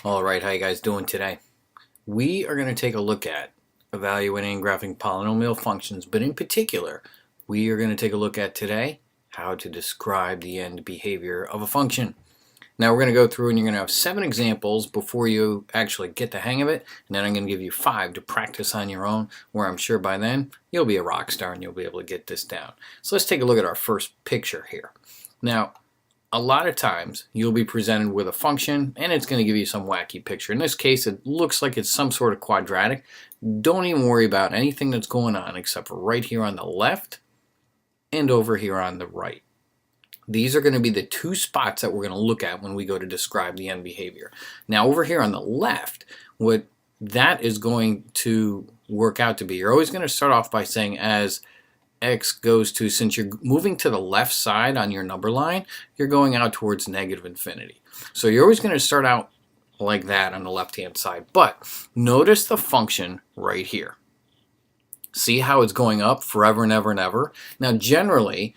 All right, how you guys doing today? We are going to take a look at evaluating and graphing polynomial functions, but in particular, we are going to take a look at today how to describe the end behavior of a function. Now we're going to go through and you're going to have 7 examples before you actually get the hang of it, and then I'm going to give you 5 to practice on your own, where I'm sure by then you'll be a rock star and you'll be able to get this down. So let's take a look at our first picture here. Now, a lot of times you'll be presented with a function and it's going to give you some wacky picture. In this case, it looks like it's some sort of quadratic. Don't even worry about anything that's going on except for right here on the left and over here on the right. These are going to be the 2 spots that we're going to look at when we go to describe the end behavior. Now over here on the left, what that is going to work out to be, you're always going to start off by saying as x goes to, since you're moving to the left side on your number line, you're going out towards negative infinity. So you're always going to start out like that on the left hand side. But notice the function right here. See how it's going up forever and ever and ever? Now generally,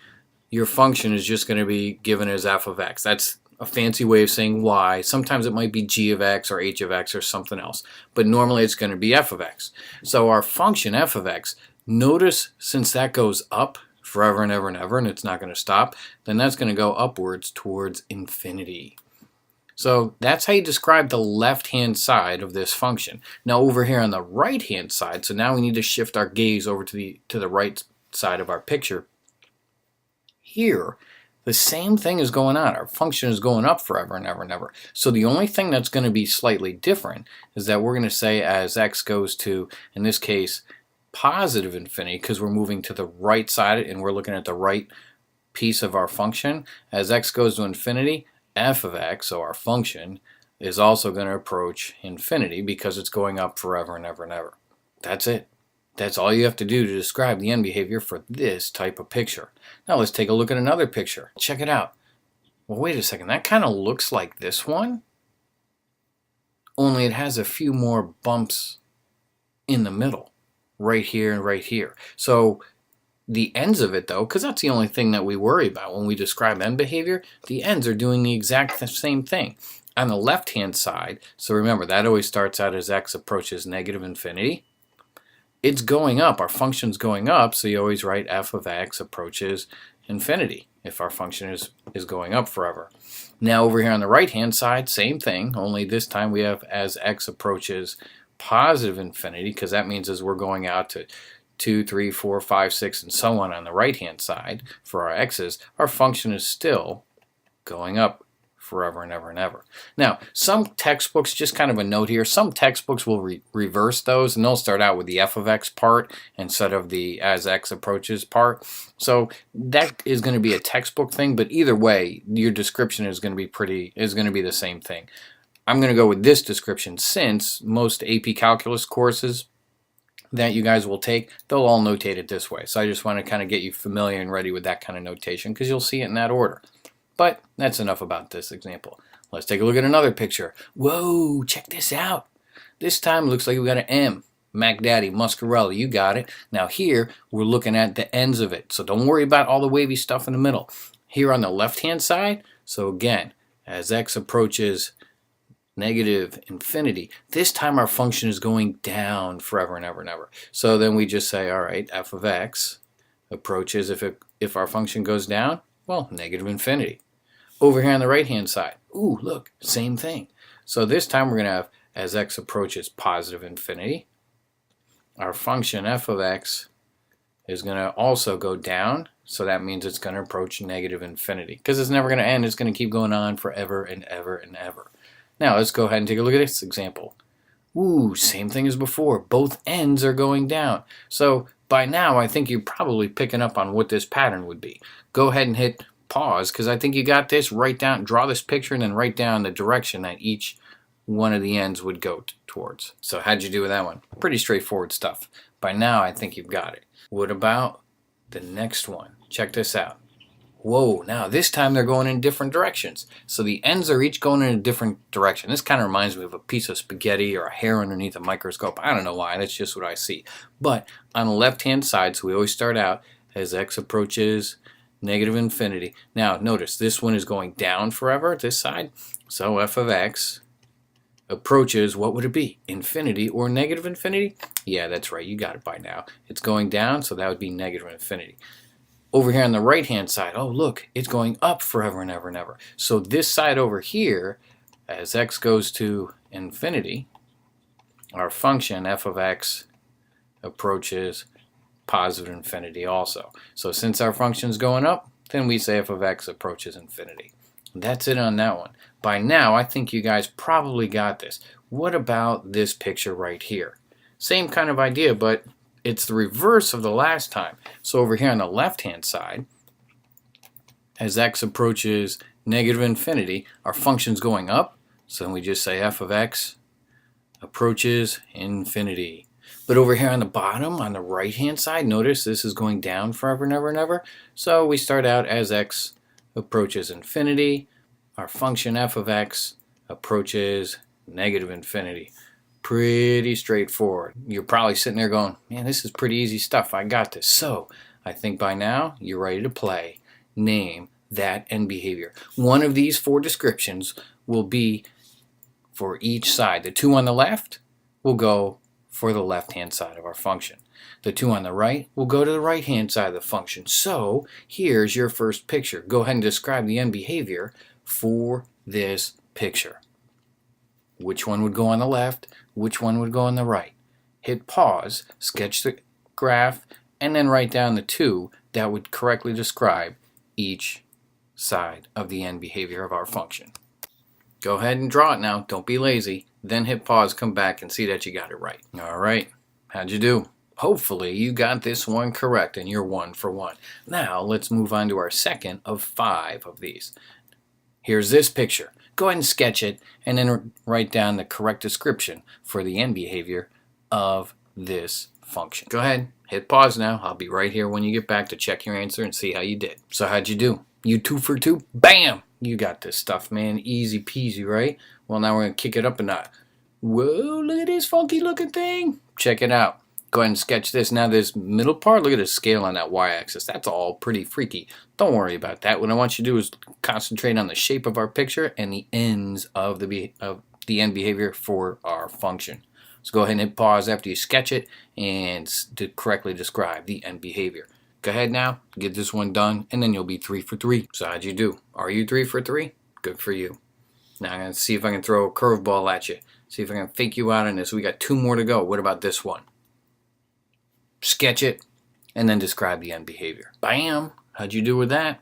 your function is just going to be given as f of x. That's a fancy way of saying y. Sometimes it might be g of x or h of x or something else. But normally it's going to be f of x. So our function f of x, notice since that goes up forever and ever and ever and it's not going to stop, then that's going to go upwards towards infinity. So that's how you describe the left-hand side of this function. Now over here on the right-hand side, so now we need to shift our gaze over to the right side of our picture. Here, the same thing is going on. Our function is going up forever and ever and ever. So the only thing that's going to be slightly different is that we're going to say as x goes to, in this case, positive infinity, because we're moving to the right side and we're looking at the right piece of our function. As x goes to infinity, f of x, so our function, is also going to approach infinity because it's going up forever and ever and ever. That's it. That's all you have to do to describe the end behavior for this type of picture. Now let's take a look at another picture. Check it out. Well, wait a second. That kind of looks like this one, only it has a few more bumps in the middle, right here and right here. So the ends of it, though, because that's the only thing that we worry about when we describe end behavior, the ends are doing the exact same thing. On the left-hand side, so remember, that always starts out as x approaches negative infinity. It's going up. Our function's going up, so you always write f of x approaches infinity if our function is going up forever. Now over here on the right-hand side, same thing, only this time we have as x approaches positive infinity, because that means as we're going out to 2, 3, 4, 5, 6, and so on the right-hand side for our x's, our function is still going up forever and ever and ever. Now, some textbooks, just kind of a note here, some textbooks will reverse those, and they'll start out with the f of x part instead of the as x approaches part. So that is going to be a textbook thing, but either way, your description is going to be the same thing. I'm going to go with this description since most AP Calculus courses that you guys will take, they'll all notate it this way. So I just want to kind of get you familiar and ready with that kind of notation because you'll see it in that order. But that's enough about this example. Let's take a look at another picture. Whoa, check this out. This time it looks like we got an M. Mac Daddy, Muscarella, you got it. Now here, we're looking at the ends of it. So don't worry about all the wavy stuff in the middle. Here on the left-hand side, so again, as x approaches negative infinity, this time our function is going down forever and ever and ever. So then we just say, all right, f of x approaches, if our function goes down, well, negative infinity. Over here on the right-hand side, ooh, look, same thing. So this time we're going to have as x approaches positive infinity, our function f of x is going to also go down, so that means it's going to approach negative infinity. Because it's never going to end, it's going to keep going on forever and ever and ever. Now let's go ahead and take a look at this example. Ooh, same thing as before. Both ends are going down. So by now I think you're probably picking up on what this pattern would be. Go ahead and hit pause because I think you got this. Write down, draw this picture and then write down the direction that each one of the ends would go towards. So how'd you do with that one? Pretty straightforward stuff. By now I think you've got it. What about the next one? Check this out. Whoa, now this time they're going in different directions. So the ends are each going in a different direction. This kind of reminds me of a piece of spaghetti or a hair underneath a microscope. I don't know why, that's just what I see. But on the left-hand side, so we always start out as x approaches negative infinity. Now notice this one is going down forever, this side. So f of x approaches, what would it be? Infinity or negative infinity? Yeah, that's right. You got it by now. It's going down, so that would be negative infinity. Over here on the right-hand side, oh, look, it's going up forever and ever and ever. So this side over here, as x goes to infinity, our function f of x approaches positive infinity also. So since our function is going up, then we say f of x approaches infinity. That's it on that one. By now, I think you guys probably got this. What about this picture right here? Same kind of idea, but it's the reverse of the last time. So over here on the left-hand side, as x approaches negative infinity, our function's going up. So then we just say f of x approaches infinity. But over here on the bottom, on the right-hand side, notice this is going down forever and ever and ever. So we start out as x approaches infinity. Our function f of x approaches negative infinity. Pretty straightforward. You're probably sitting there going, man, this is pretty easy stuff. I got this. So I think by now you're ready to play. Name that end behavior. One of these 4 descriptions will be for each side. The 2 on the left will go for the left-hand side of our function. The 2 on the right will go to the right-hand side of the function. So here's your first picture. Go ahead and describe the end behavior for this picture. Which one would go on the left? Which one would go on the right? Hit pause, sketch the graph, and then write down the 2 that would correctly describe each side of the end behavior of our function. Go ahead and draw it now. Don't be lazy. Then hit pause, come back, and see that you got it right. All right. How'd you do? Hopefully you got this one correct and you're 1 for 1. Now let's move on to our second of 5 of these. Here's this picture. Go ahead and sketch it and then write down the correct description for the end behavior of this function. Go ahead, hit pause now. I'll be right here when you get back to check your answer and see how you did. So how'd you do? You 2 for 2? Bam! You got this stuff, man. Easy peasy, right? Well, now we're going to kick it up a notch. Whoa, look at this funky looking thing. Check it out. Go ahead and sketch this. Now this middle part, look at the scale on that y-axis. That's all pretty freaky. Don't worry about that. What I want you to do is concentrate on the shape of our picture and the ends of the end behavior for our function. So go ahead and hit pause after you sketch it and to correctly describe the end behavior. Go ahead now, get this one done, and then you'll be 3 for 3. So how'd you do? Are you 3 for 3? Good for you. Now I'm going to see if I can throw a curveball at you. See if I can fake you out on this. We got 2 more to go. What about this one? Sketch it, and then describe the end behavior. Bam! How'd you do with that?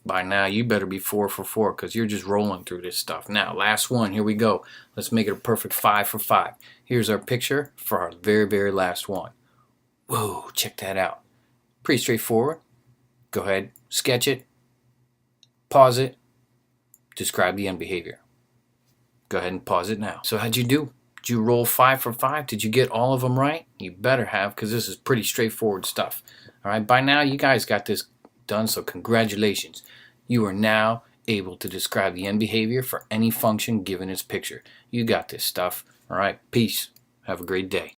By now, you better be 4 for 4 because you're just rolling through this stuff. Now, last one. Here we go. Let's make it a perfect 5 for 5. Here's our picture for our very, very last one. Whoa, check that out. Pretty straightforward. Go ahead, sketch it, pause it, describe the end behavior. Go ahead and pause it now. So how'd you do? Did you roll 5 for 5? Did you get all of them right? You better have, because this is pretty straightforward stuff. All right, by now you guys got this done, so congratulations. You are now able to describe the end behavior for any function given its picture. You got this stuff. All right, peace. Have a great day.